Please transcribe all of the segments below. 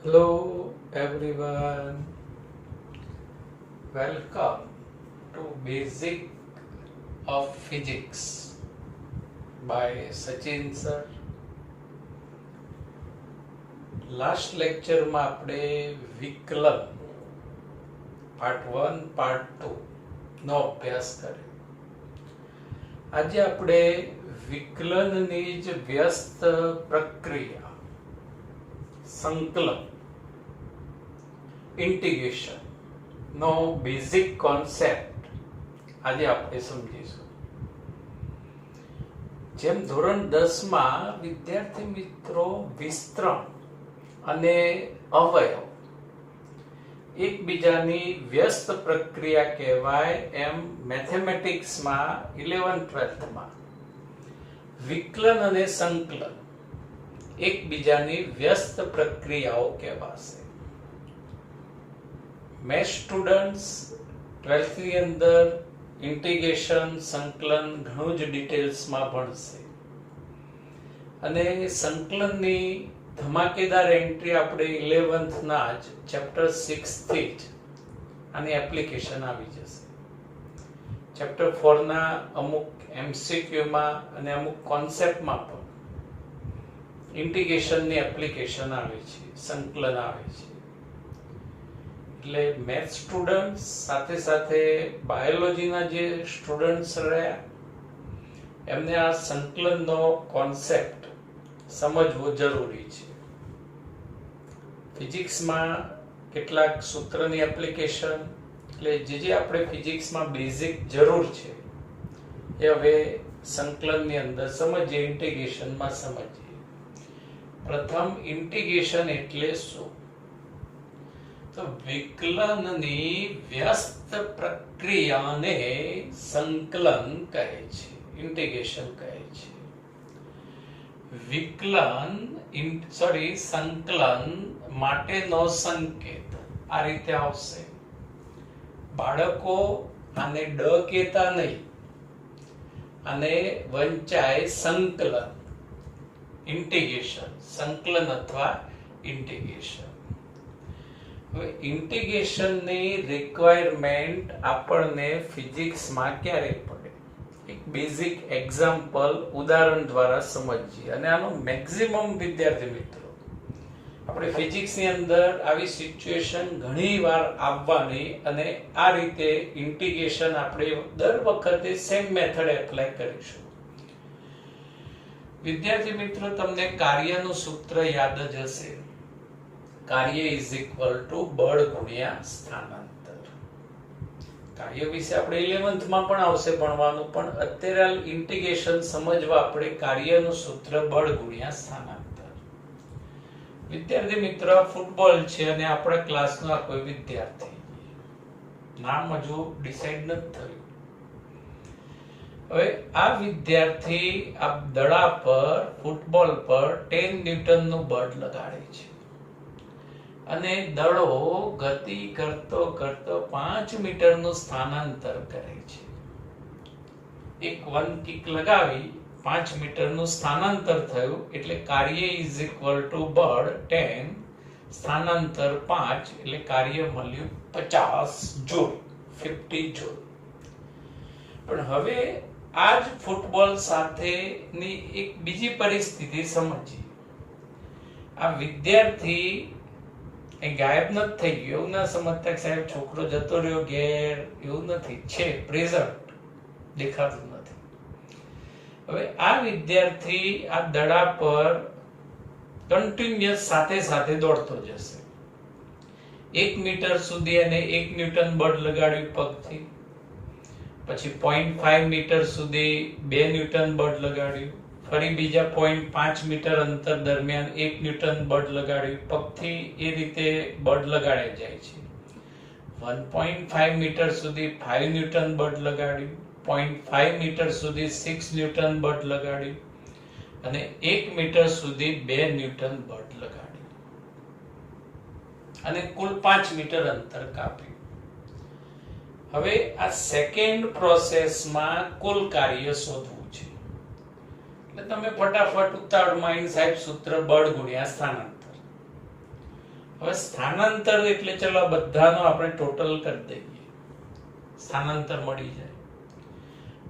Hello everyone, welcome to Basic of Physics by Sachin sir. Last લેક્ચરમાં આપણે વિકલન part 1 part 2 નો અભ્યાસ કર્યો. આજે આપણે વિકલનની જ વ્યસ્ત પ્રક્રિયા સંકલન ઇન્ટિગ્રેશન નો બેઝિક કોન્સેપ્ટ આજે આપણે સમજીશું. જેમ ધોરણ 10 માં વિદ્યાર્થી મિત્રો વિસ્તરણ અને અવયવ એકબીજાની વ્યસ્ત પ્રક્રિયા કહેવાય, એમ મેથેમેટિક્સમાં 11th-12th માં વિકલન અને સંકલન એકબીજાની વ્યસ્ત પ્રક્રિયાઓ કહેવાશે. મેથ્સ સ્ટુડન્ટ્સ 12th ની અંદર ઇન્ટિગ્રેશન સંકલન ઘણું જ ડિટેલ્સમાં ભણશે અને સંકલનની ધમાકેદાર એન્ટ્રી આપણે 11th ના જ ચેપ્ટર 6 થી જ આની એપ્લિકેશન આવી જશે. ચેપ્ટર 4 ના અમુક MCQ માં અને અમુક કોન્સેપ્ટમાં પણ ઇન્ટિગ્રેશનની એપ્લિકેશન આવે છે, સંકલન આવે છે. એટલે મેથ્સ સ્ટુડન્ટ્સ સાથે સાથે બાયોલોજીના જે સ્ટુડન્ટ્સ રહ્યા એમને આ સંકલનનો કોન્સેપ્ટ સમજવો જરૂરી છે. ફિઝિક્સમાં કેટલાક સૂત્રની એપ્લિકેશન, એટલે જે આપણે ફિઝિક્સમાં બેઝિક જરૂર છે એ હવે સંકલનની અંદર સમજીએ, ઇન્ટિગ્રેશનમાં સમજીએ. પ્રથમ ઇન્ટિગ્રેશન એટલે શું? તો વિકલનની વ્યસ્ત પ્રક્રિયાને સંકલન કહે છે, ઇન્ટિગ્રેશન કહે છે. સંકલન માટેનો સંકેત આ રીતે આવશે. બાળકો આને ડ કહેતા નહીં, અને વંચાય સંકલન, ઇન્ટિગ્રેશન, સંકલન અથવા ઇન્ટિગ્રેશન. હવે ઇન્ટિગ્રેશનની રિક્વાયરમેન્ટ આપણને ફિઝિક્સમાં ક્યારે પડે? એક બેઝિક એક્ઝામ્પલ, ઉદાહરણ દ્વારા સમજીએ. અને આનો મેક્સિમમ વિદ્યાર્થી મિત્રો આપણે ફિઝિક્સની અંદર આવી સિચ્યુએશન ઘણી વાર આવવાની, અને આ રીતે ઇન્ટિગ્રેશન આપણે દર વખતે સેમ મેથડ એપ્લાય કરીશું. વિદ્યાર્થી મિત્રો, તમને કાર્યનું સૂત્ર યાદ જ હશે. કાર્ય ઇઝ ઇક્વલ ટુ બળ ગુણ્યા સ્થાનાંતર. કાર્ય વિશે આપણે 11th માં પણ આવશે ભણવાનું, પણ અત્યારે ઇન્ટિગ્રેશન સમજવા આપણે કાર્યનું સૂત્ર બળ ગુણ્યા સ્થાનાંતર. વિદ્યાર્થી મિત્રો, ફૂટબોલ છે અને આપણા ક્લાસનો આ કોઈ વિદ્યાર્થી, નામ હજુ ડિસાઈડ નથી થયું. હવે આ વિદ્યાર્થી આ દડા પર, ફૂટબોલ પર 10 ન્યૂટનનું બળ લગાડે છે અને દડો ગતિ કરતો કરતો 5 મીટરનું સ્થાનાંતર કરે છે. એક વન કિક લગાવી 5 મીટરનું સ્થાનાંતર થયું, એટલે કાર્ય ઇઝ ઇક્વલ ટુ બળ 10 સ્થાનાંતર 5, એટલે કાર્ય મળ્યું 50 જૂલ, 50 જૂલ. પણ હવે આ જ ફૂટબોલ સાથેની એક બીજી પરિસ્થિતિ સમજીએ. આ વિદ્યાર્થી એ ગાયબ નથી થઈ ગયો, એવું ના સમજતા કે સાહેબ છોકરો જતો રહ્યો ઘેર, એવું નથી, છે પ્રેઝન્ટ, દેખાતું નથી. હવે આ વિદ્યાર્થી આ દડા પર કન્ટિન્યુઅસ સાથે સાથે દોડતો જશે. 1 મીટર સુધી અને 1 ન્યૂટન બળ લગાડ્યું પગથી, પછી 0.5 મીટર સુધી 2 ન્યૂટન બળ લગાડ્યું, ફરી બીજા 0.5 મીટર અંતર દરમિયાન 1 ન્યૂટન બળ લગાડ્યું પગથી. એ રીતે બળ લગાડે જાય છે. 1.5 મીટર સુધી 5 ન્યૂટન બળ લગાડ્યું, 0.5 મીટર સુધી 6 ન્યૂટન બળ લગાડ્યું, અને 1 મીટર સુધી 2 ન્યૂટન બળ લગાડ્યું, અને કુલ 5 મીટર અંતર કાપ્યું. હવે આ સેકન્ડ પ્રોસેસમાં કુલ કાર્ય શોધવું છે. એટલે તમે ફટાફટ ઉતાવળમાં સાહેબ સૂત્ર બળ ગુણ્યા સ્થાનાંતર. હવે સ્થાનાંતર એટલે ચલો આ બધાનો આપણે ટોટલ કરી દઈએ, સ્થાનાંતર મળી જાય.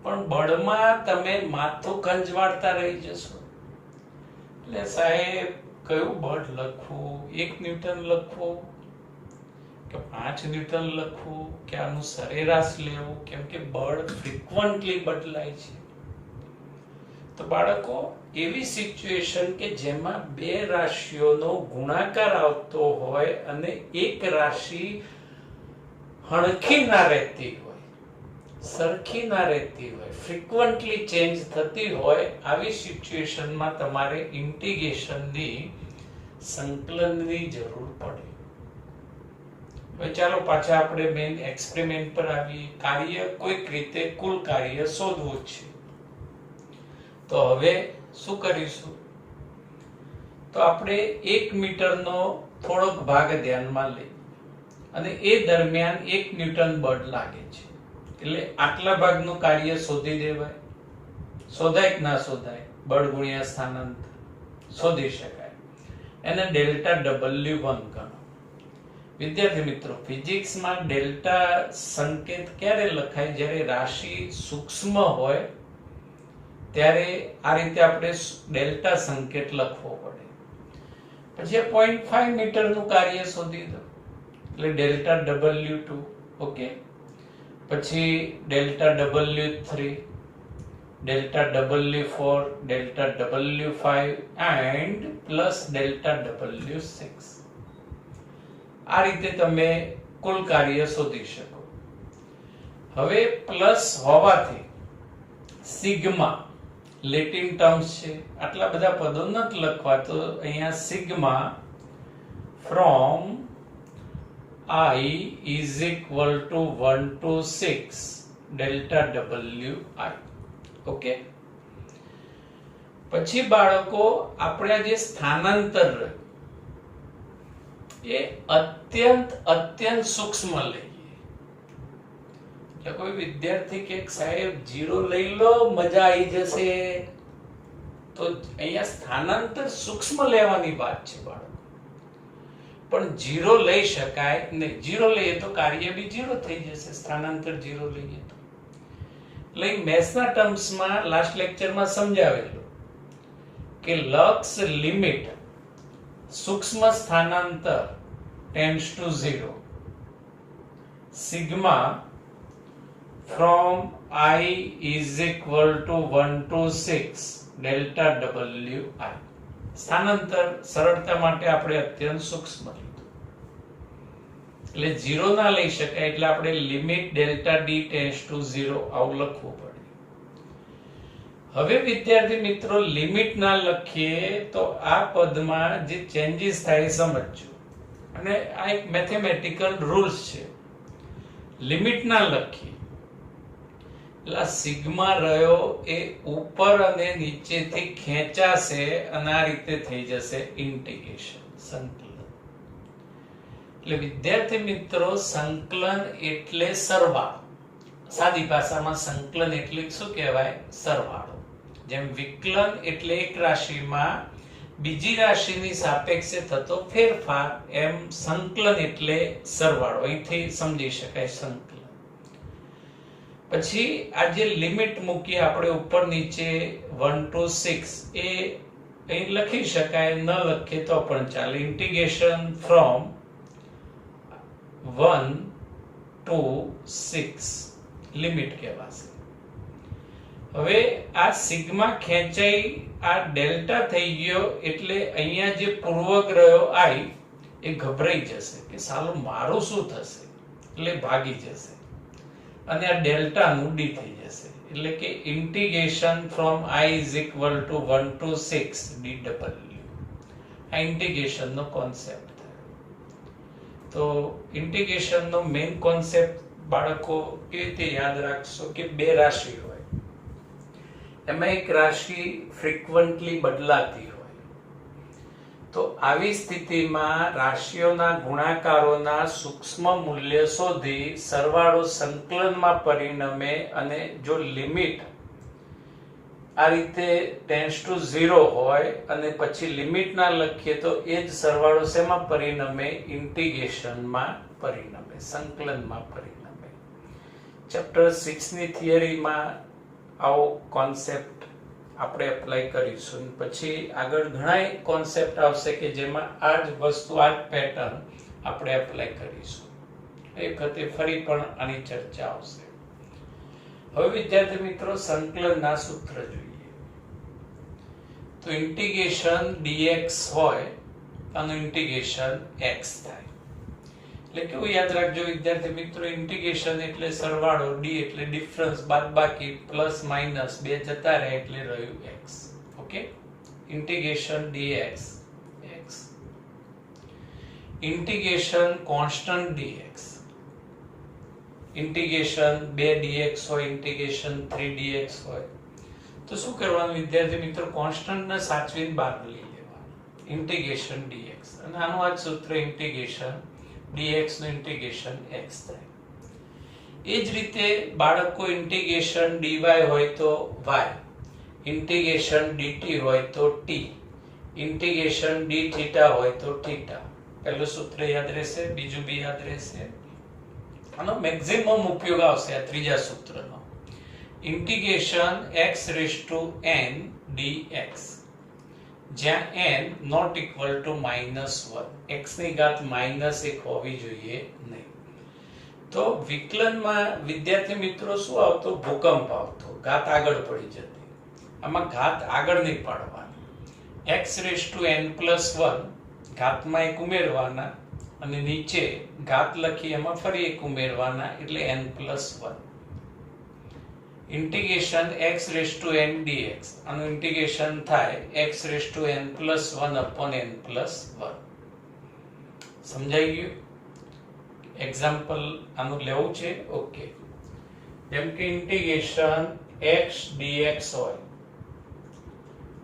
પણ બળમાં તમે માથું ખંજવાળતા રહી જશો. એટલે સાહેબ કયું બળ લખવું, 1 ન્યૂટન લખવું કે 5 ન્યૂટન લખવું કે આનું સરેરાશ લેવું, કેમ કે બળ ફ્રીક્વન્ટલી બદલાય છે. તો બાળકો એવી સિચ્યુએશન કે જેમાં બે રાશિઓનો ગુણાકાર આવતો હોય અને એક રાશિ હણખી ના રહેતી હોય, સરખી ના રહેતી હોય, ફ્રીક્વન્ટલી ચેન્જ થતી હોય, આવી સિચ્યુએશનમાં તમારે ઇન્ટિગ્રેશનની, સંકલનની જરૂર પડે. હવે ચાલો પાછા આપણે મેઇન એક્સપેરિમેન્ટ પર આવીએ. કાર્ય કોઈક રીતે કુલ કાર્ય શોધવું છે. તો હવે શું કરીશું? તો આપણે 1 મીટરનો થોડોક ભાગ ધ્યાનમાં લઈએ અને એ દરમિયાન 1 ન્યૂટન બળ લાગે છે. એટલે આટલા ભાગનું કાર્ય શોધી દેવાય. શોધાય કે ના શોધાય? બળ ગુણ્યા સ્થાનાંતર શોધી શકાય. એને ડેલ્ટા W1 ગણો. વિદ્યાર્થી મિત્રો, ફિઝિક્સમાં ડેલ્ટા સંકેત ક્યારે લખાય? જ્યારે રાશિ સૂક્ષ્મ હોય ત્યારે આ રીતે આપણે ડેલ્ટા સંકેત લખવો પડે. પછી 0.5 મીટરનું કાર્ય શોધી દો એટલે ડેલ્ટા W2. ઓકે, પછી delta W3, delta W4, delta W5 and plus delta W6. આ રીતે તમે કુલ કાર્ય શોધી શકો. હવે પ્લસ હોવાથી સિગ્મા લેટિન ટર્મ્સ છે, આટલા બધા પદો નથી લખવા, તો અહીંયા sigma from I is equal to 1 to 6 delta WI. Okay, પછી બાળકો આપણે જે સ્થાનાંતર એ અત્યંત સૂક્ષ્મ લઈએ. કોઈ વિદ્યાર્થી કે સાહેબ 0 લઈ લો, મજા આવી જશે, તો અહીંયા સ્થાનાંતર સૂક્ષ્મ લેવાની વાત છે બાળકો. પણ 0 લઈ શકાય નહીં. 0 લઈએ તો કાર્ય બી 0 થઈ જશે, સ્થાનાંતર 0 લઈએ તો. એટલે મેથ્સના ટર્મ્સમાં લાસ્ટ લેક્ચરમાં સમજાવેલું કે લક્ષ લિમિટ સૂક્ષ્મ સ્થાનાંતર tends to 0 sigma from I is equal to 1 to 6 delta WI. સ્થાનાંતર સરળતા માટે આપણે અત્યંત સૂક્ષ્મ લીધું. એટલે 0 ના લઈ શકાય એટલે આપણે limit delta D tends to 0 આવું લખવું પડે. હવે વિદ્યાર્થી મિત્રો, લિમિટ ના લખીએ તો આ પદમાં જે ચેન્જીસ થાય સમજજો. અને આ એક મેથેમેટિકલ રૂલ્સ છે. લિમિટ ના લખીએ એટલે સિગ્મા રહ્યો એ ઉપર અને નીચેથી ખેંચાશે અને આ રીતે થઈ જશે ઇન્ટિગ્રેશન, સંકલન. એટલે વિદ્યાર્થી મિત્રો, સંકલન એટલે સરવાળો. સાદી ભાષામાં સંકલન એટલે શું કહેવાય? સરવાળો. જેમ વિકલન એટલે એક રાશિમાં બીજી રાશિની સાપેક્ષે થતો ફેરફાર, એમ સંકલન એટલે સરવાળો. અહીંથી સમજી શકાય સંકલન. પછી આ જે લિમિટ મૂકી આપણે ઉપર નીચે 1 to 6 એ અહીં લખી શકાય, ન લખીએ તો પણ ચાલે. ઇન્ટિગ્રેશન ફ્રોમ 1 to 6 લિમિટ કહેવાશે. હવે આ સિગ્મા ખેંચાઈ આ ડેલ્ટા થઈ ગયો એટલે અહીંયા જે પૂર્વગ્રહો I એ ગભરાઈ જશે કે સાલું મારું શું થશે, એટલે ભાગી જશે અને આ ડેલ્ટા નું ડી થઈ જશે. એટલે કે integration from I is equal to 1 to 6 dW. આ ઇન્ટિગ્રેશન નો કોન્સેપ્ટ થયો. તો ઇન્ટિગ્રેશન નો મેઇન કોન્સેપ્ટ બાળકો કેવી રીતે યાદ રાખશો કે બે રાશિ હોય, એમાં એક રાશિ ફ્રીક્વન્ટલી બદલાતી હોય. તો આવી સ્થિતિમાં રાશિઓના ગુણાકારોના સૂક્ષ્મ મૂલ્ય શોધી સરવાળો સંકલનમાં પરિણમે અને જો લિમિટ આ રીતે ટેન્ડ્સ ટુ 0 હોય અને પછી લિમિટ ના લખીએ તો એ જ સરવાળો શેમાં પરિણમે? ઇન્ટિગ્રેશનમાં પરિણમે, સંકલનમાં પરિણમે. ચેપ્ટર 6 ની થિયરીમાં આવો કોન્સેપ્ટ આપણે એપ્લાય કરીશું. પછી આગળ ઘણા કોન્સેપ્ટ આવશે કે જેમાં આ જ વસ્તુ, આ જ પેટર્ન આપણે એપ્લાય કરીશું. એક વખતે ફરી પણ આની ચર્ચા આવશે. હવે વિદ્યાર્થી મિત્રો, સંકલનના સૂત્ર જોઈએ. તો ઇન્ટિગ્રેશન dx હોય, આનું ઇન્ટિગ્રેશન x થાય. એટલે કેવું યાદ રાખજો વિદ્યાર્થી મિત્રો, ઇન્ટિગ્રેશન એટલે સરવાળો, d એટલે ડિફરન્સ, બાદબાકી, પ્લસ માઇનસ બે જતા રહે એટલે રહ્યું x. Okay, integration dx x. Integration constant dx, integration 2 dx હોય, ઇન્ટિગ્રેશન 3 dx હોય, તો શું કરવાનું વિદ્યાર્થી મિત્રો? કોન્સ્ટન્ટ ને સાચવીને બહાર લઈ લેવાનું, ઇન્ટિગ્રેશન dx. અને આનું આ સૂત્ર ઇન્ટિગ્રેશન dx નું ઇન્ટિગ્રેશન x થાય. એ જ રીતે બાળકો ઇન્ટિગ્રેશન dy હોય તો y, ઇન્ટિગ્રેશન dt હોય તો t, ઇન્ટિગ્રેશન dθ હોય તો θ. પહેલું સૂત્ર યાદ રહેશે, બીજું બી યાદ રહેશે. આનો મેક્સિમમ ઉપયોગ આવશે આ ત્રીજા સૂત્રનો. Integration x raise to n dx, જ્યાં n not equal to -1, x ની ઘાત -1 હોવી જોઈએ નહીં. તો વિકલનમાં વિદ્યાર્થી મિત્રો શું આવતો? ભૂકંપ આવતો, ઘાત આગળ પડી જતી. આમાં ઘાત આગળ નહીં પાડવાની. x raise to n plus 1 ઘાતમાં એક ઉમેરવાના અને નીચે ઘાત લખી એમાં ફરી એક ઉમેરવાના એટલે n plus 1. Integration x raise to n dx, આનું ઇન્ટિગ્રેશન થાય x raise to n plus 1 upon n plus 1. સમજાઈ ગયું? એક્ઝામ્પલ આનું લેવું છે. ઓકે, જેમ કે ઇન્ટિગ્રેશન x dx હોય,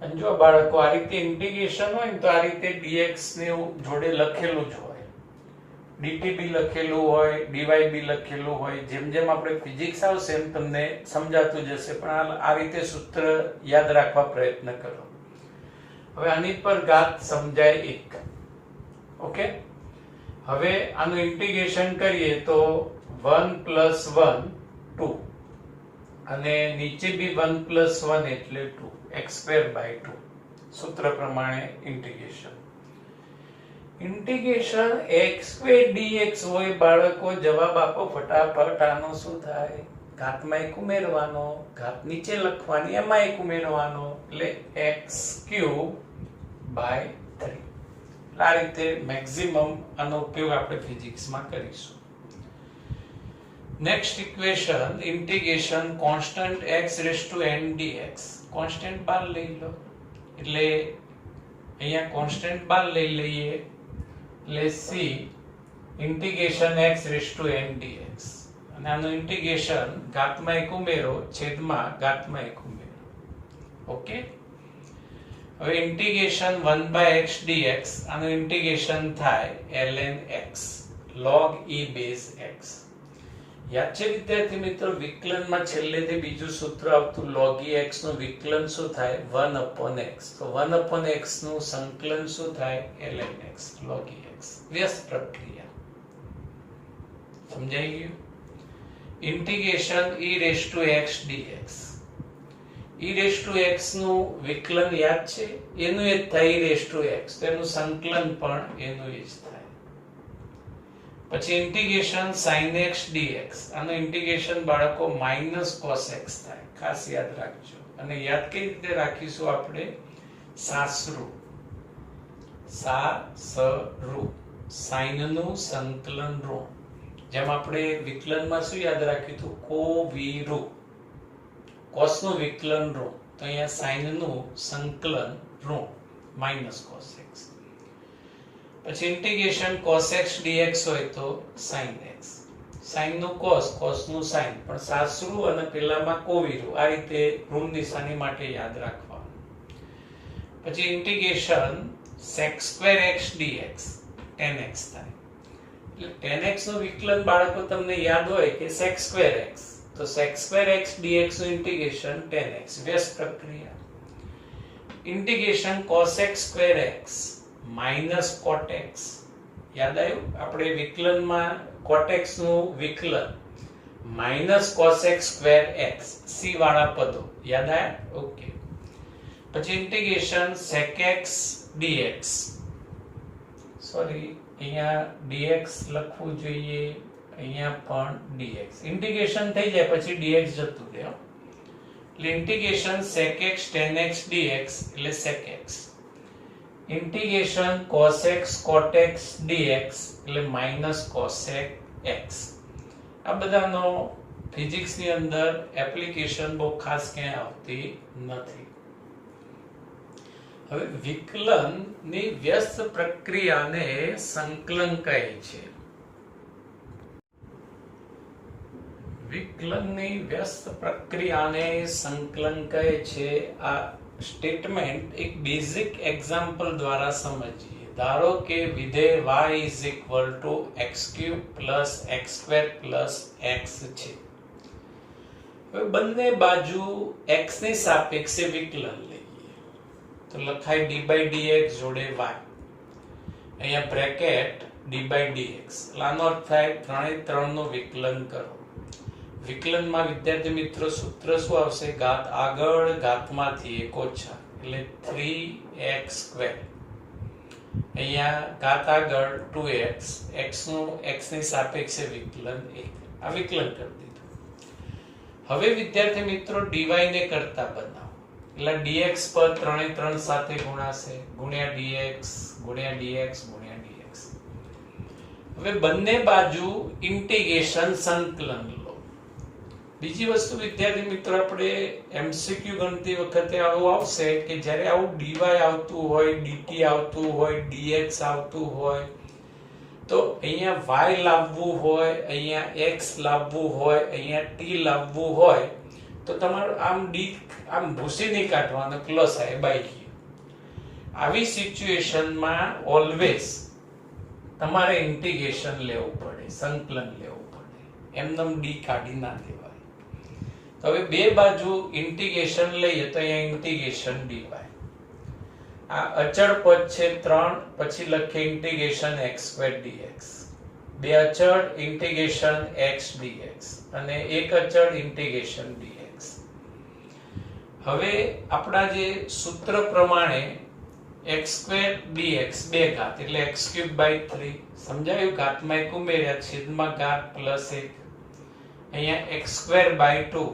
અને જો બાળકો આ રીતે ઇન્ટિગ્રેશન હોય ને તો આ રીતે dx ને જોડે લખેલું જ હોય, dt બી લખેલું હોય, dy બી લખેલું હોય. જેમ જેમ આપણે ફિઝિક્સ આવશે એમ તમને સમજાતું જશે, પણ આ રીતે સૂત્ર યાદ રાખવા પ્રયત્ન કરો. હવે આની પર ઘાત સમજાય 1. ઓકે, હવે આનું ઇન્ટિગ્રેશન કરીએ તો 1 પ્લસ 1 2, અને નીચે બી 1 પ્લસ 1 એટલે 2, x²/2 સૂત્ર પ્રમાણે ઇન્ટિગ્રેશન. ઇન્ટિગ્રેશન x² dx હોય બાળકો, જવાબ આપો ફટાફટ. આનો શું થાય? ઘાતમાં એક ઉમેરવાનો, ઘાત નીચે લખવાની, એમાં એક ઉમેરવાનો એટલે x³/3. આ રીતે મેક્સિમમ આનો ઉપયોગ આપણે ફિઝિક્સમાં કરીશું. Next equation, integration constant x raise to n dx. Constant બાર લઈ લો એટલે અહીંયા કોન્સ્ટન્ટ બાર લઈ લઈએ એટલે c integration x raise to n dx, અને આનું ઇન્ટિગ્રેશન ઘાતમાં એક ઉમેરો, છેદમાં ઘાતમાં એક ઉમેરો. ઓકે, હવે ઇન્ટિગ્રેશન 1/x dx, આનું ઇન્ટિગ્રેશન થાય ln x log e base x. યાદ છે વિદ્યાર્થી મિત્રો, વિકલનમાં છેલ્લેથી બીજું સૂત્ર આવતું log e x નું વિકલન શું થાય? 1/x. તો 1/x નું સંકલન શું થાય? ln x log e x. વ્યસ્ત પ્રક્રિયા. સમજાઈ ગયું? Integration e raise to x dx, e raise to x નું વિકલન યાદ છે? એનું એ જ થાય e રેઝ ટુ x, તો એનું સંકલન પણ એનું એ જ થાય. પછી ઇન્ટિગ્રેશન sin x dx, આનું ઇન્ટિગ્રેશન બાળકો -cos x થાય, ખાસ યાદ રાખજો. અને યાદ કઈ રીતે રાખીશું આપણે? સાસરું, સાઇન નું સંકલન ઋણ. જેમ આપણે વિકલનમાં શું યાદ રાખ્યું હતું? કોવીરું, કોસ નું વિકલન ઋણ, તો અહીંયા સાઇન નું સંકલન ઋણ -cos x. પછી ઇન્ટિગ્રેશન cos x dx હોય તો sin x, sin નું cos, cos નું sin, પણ સાસરું અને પેલામાં કોવીરું, આ રીતે ઋણ નિશાની માટે યાદ રાખવાનું. પછી integration sec²x dx, tan x થાય. એટલે tan x નું વિકલન બાળકો તમને યાદ હોય કે sec²x, તો sec square x dx નું ઇન્ટિગ્રેશન tan x વ્યસ્ત પ્રક્રિયા. Integration cos x square x minus cot x, યાદ આવ્યું? આપણે વિકલનમાં cot x નું વિકલન minus cos x square x c વાળા પદો યાદ આવ્યા? ઓકે. પછી integration sec x dx, sorry અહીંયા dx લખવું જોઈએ, અહીંયા પણ dx. ઇન્ટિગ્રેશન થઈ જાય પછી dx જતું રહે. એટલે integration sec x tan x dx એટલે sec x. Integration cos x cot x dx એટલે minus cosec x. આ બધાનો ફિઝિક્સની અંદર એપ્લિકેશન બહુ ખાસ ક્યાંય આવતી નથી. હવે વિકલનની વ્યસ્ત પ્રક્રિયાને સંકલન કહે છે. વિકલનની વ્યસ્ત પ્રક્રિયાને સંકલન કહે છે. આ સ્ટેટમેન્ટ એક બેઝિક એક્ઝામ્પલ દ્વારા સમજીએ. ધારો કે વિધેય y is equal to x cube plus x square plus x છે. હવે બંને બાજુ x ની સાપેક્ષે વિકલન લઈએ તો લખાય d by dx જોડે y, અહીંયા બ્રેકેટ d by dx. આનો અર્થ થાય 3 નું વિકલન કરો. વિકલનમાં વિદ્યાર્થી મિત્રો સૂત્ર શું આવશે? ઘાત આગળ ઘાતમાંથી 1 ઓછા એટલે 3x સ્ક્વેર. અહીંયા ઘાત આગળ 2x, x નું x ની સાપેક્ષે વિકલન 1. આ વિકલન કરી દીધું. હવે વિદ્યાર્થી મિત્રો dy ને કરતા બનાવો એટલે dx પર 3 સાથે ગુણાશે, ગુણ્યા dx ગુણ્યા dx ગુણ્યા dx. હવે બંને બાજુ ઇન્ટિગ્રેશન સંકલન લો. બીજી વસ્તુ વિદ્યાર્થી મિત્રો આપણે MCQ ગણતી વખતે આવું આવશે કે જ્યારે આવું dy આવતું હોય, dt આવતું હોય, dx આવતું હોય તો અહીંયા y લાવવું હોય, અહીંયા x લાવવું હોય, અહીંયા t લાવવું હોય તો તમારું આમ d આમ ભૂસી નહીં કાઢવાનો, ક્લોઝ આય બાય. આવી સિચ્યુએશનમાં ઓલવેઝ તમારે ઇન્ટિગ્રેશન લેવું પડે, સંકલન લેવું પડે. એમનેમ d કાઢી ના દેવાય. હવે બે બાજુ ઇન્ટિગ્રેશન લઈએ તો અહીંયા ઇન્ટિગ્રેશન dy. આ અચળ પદ છે 3, પછી લખીએ ઇન્ટિગ્રેશન x square dx. બે અચળ ઇન્ટિગ્રેશન x dx અને એક અચળ ઇન્ટિગ્રેશન dx. હવે આપણા જે સૂત્ર પ્રમાણે x square dx બે ઘાત એટલે x cube by 3 સમજાયું? ઘાતમાં એક ઉમેર્યા, છેદમાં ઘાત પ્લસ 1, અહીંયા x square by 2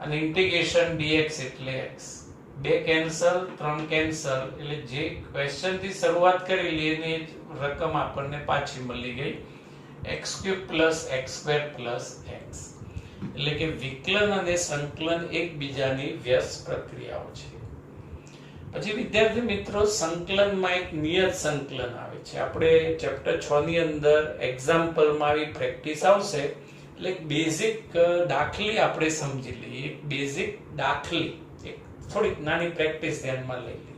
અને ઇન્ટિગ્રેશન dx એટલે x. બે કેન્સલ, 3 કેન્સલ એટલે જે ક્વેશ્ચન થી શરૂઆત કરેલી એની રકમ આપણને પાછી મળી ગઈ, x cube plus x square plus x. એટલે કે વિકલન અને સંકલન એકબીજાની વ્યસ્ત પ્રક્રિયાઓ છે. પછી વિદ્યાર્થી મિત્રો સંકલનમાં એક નિયત સંકલન આવે છે. આપણે ચેપ્ટર 6 ની અંદર એક્ઝામ્પલમાં આવી પ્રેક્ટિસ આવશે એટલે બેઝિક દાખલી આપણે સમજી લઈએ. એક બેઝિક દાખલી, એક થોડીક નાની પ્રેક્ટિસ ધ્યાનમાં લઈ લઈએ.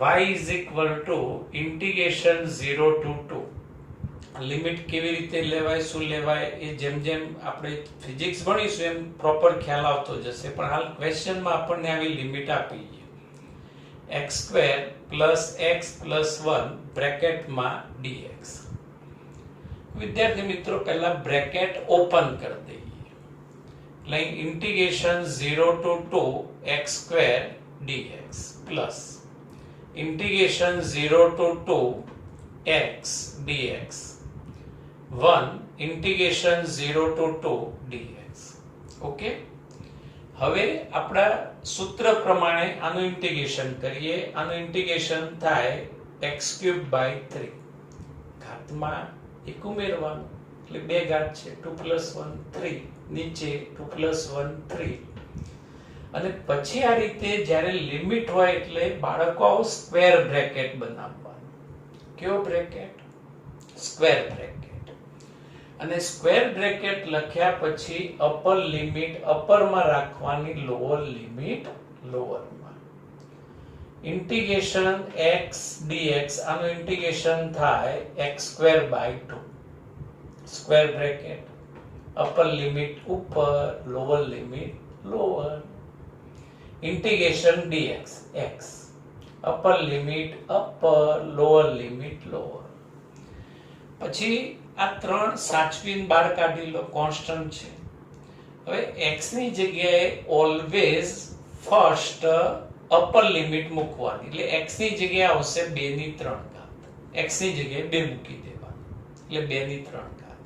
y is equal to integration 0 to 2. Limit કેવી રીતે લેવાય, શું લેવાય એ જેમ જેમ આપણે ફિઝિક્સ ભણીશું એમ પ્રોપર ખ્યાલ આવતો જશે. પણ હાલ ક્વેશ્ચનમાં આપણને આવી લિમિટ આપી છે. x square plus x plus 1 બ્રેકેટમાં dx. વિદ્યાર્થી મિત્રો પહેલા બ્રેકેટ ઓપન કરી દઈએ. like integration 0 to 2 x square dx plus integration 0 to 2 x dx 1 integration 0 to 2 dx. Okay. હવે આપણા સૂત્ર પ્રમાણે આનું ઇન્ટિગ્રેશન કરીએ. આનું ઇન્ટિગ્રેશન થાય x cube by 3. ઘાતમાં એક ઉમેરવાનું એટલે બે ઘાત છે, 2 plus 1 3, નીચે 2 plus 1 3. અને પછી આ રીતે જ્યારે લિમિટ હોય એટલે બાળકો આવો સ્ક્વેર બ્રેકેટ બનાવવાનું. કેવો બ્રેકેટ? Square bracket. અને સ્ક્વેર બ્રેકેટ લખ્યા પછી અપર લિમિટ અપરમાં રાખવાની, લોઅર લિમિટ લોઅરમાં. ઇન્ટિગ્રેશન x dx આનું ઇન્ટિગ્રેશન થાય x square by 2 square bracket upper limit ઉપર, lower limit lower. Integration dx x, upper limit upper, lower limit lower. પછી આ ત્રણ સાચવીને બહાર કાઢી લો, કોન્સ્ટન્ટ છે. હવે x ની જગ્યાએ ઓલવેઝ ફર્સ્ટ અપર લિમિટ મૂકવાની, એટલે x ની જગ્યાએ આવશે 2 ની 3 ઘાત. x ની જગ્યાએ 2 મૂકી દેવાની, એટલે 2 ની 3 ઘાત.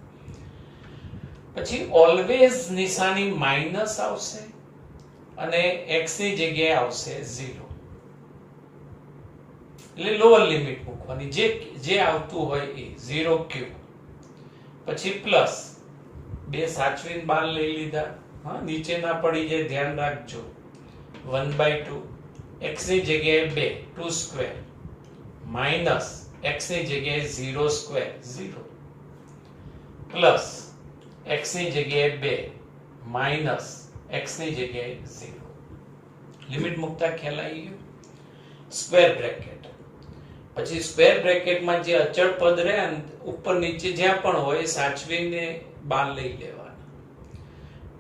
પછી ઓલવેઝ નિશાની માઇનસ આવશે અને x ની જગ્યાએ આવશે 0, એટલે લોઅર લિમિટ મૂકવાની, જે આવતું હોય એ 0 ક્યુબ. પછી પ્લસ 2 સાચવીને બહાર લઈ લીધા, હા, નીચે ના પડી જાય ધ્યાન રાખજો. 1/2 x ની જગ્યાએ 2, 2 સ્ક્વેર, માઇનસ x ની જગ્યાએ 0 સ્ક્વેર 0, પ્લસ x ની જગ્યાએ 2, માઇનસ x ની જગ્યાએ 0. લિમિટ મૂકતા ખ્યાલ આવી ગયો. Square bracket. પછી સ્ક્વેર બ્રેકેટમાં જે અચળ પદ રહે ઉપર નીચે જ્યાં પણ હોય એ સાચવીને બહાર લઈ લેવાના.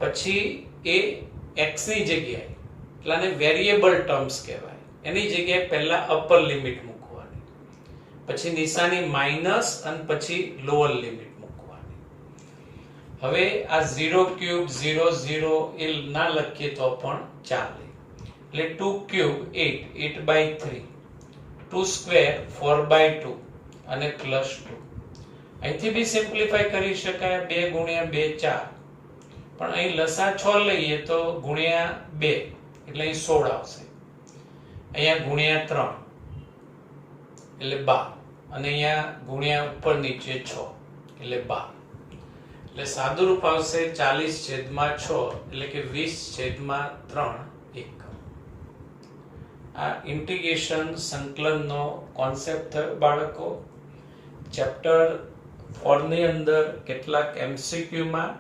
પછી એ x ની જગ્યાએ, એટલાને વેરિયેબલ ટર્મ્સ કહેવાય, એની જગ્યાએ પહેલા અપર લિમિટ મૂકવાની, પછી નિશાની માઇનસ અને પછી લોઅર લિમિટ મૂકવાની. હવે આ 0 ક્યુબ 0 0 એ ના લખીએ તો પણ ચાલે, એટલે 2 ક્યુબ 8, 8/3, 2 સ્ક્વેર 4/2 અને પ્લસ 2. અહીંથી બી સિમ્પ્લિફાય કરી શકાય, 2 ગુણ્યા 2 4, પણ અહીં લસા 6 લઈએ તો ગુણ્યા 2 એટલે અહીં 16 આવશે, અહીંયા ગુણ્યા 3 એટલે 12, અને અહીંયા ગુણ્યા ઉપર નીચે 6 એટલે 12, એટલે સાદુરૂપ આવશે 40/6, એટલે કે 20/3 એકમ. આ ઇન્ટિગ્રેશન સંકલનનો કોન્સેપ્ટ થયો બાળકો. ચેપ્ટર 4 ની અંદર કેટલાક MCQ માં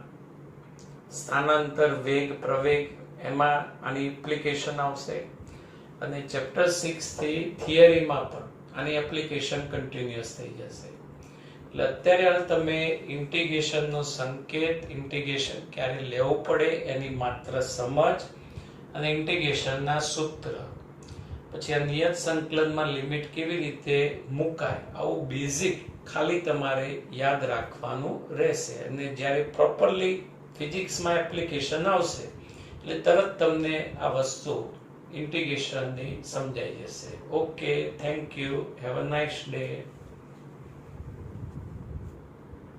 સ્થાનાંતર, વેગ, પ્રવેગ, એમાં આની એપ્લિકેશન આવશે, અને ચેપ્ટર 6 થી થિયરીમાં પણ આની એપ્લિકેશન કન્ટિન્યુઅસ થઈ જશે. એટલે અત્યારે તમે ઇન્ટિગ્રેશનનો સંકેત, ઇન્ટિગ્રેશન ક્યારે લેવું પડે એની માત્ર સમજ અને ઇન્ટિગ્રેશનના સૂત્ર, પછી આ નિયત સંકલનમાં લિમિટ કેવી રીતે મુકાય, આવું બેઝિક ખાલી તમારે યાદ રાખવાનું રહેશે. અને જ્યારે પ્રોપરલી ફિઝિક્સમાં એપ્લિકેશન આવશે એટલે તરત તમને આ વસ્તુ ઇન્ટિગ્રેશનની સમજાઈ જશે. Okay, thank you, have a nice day.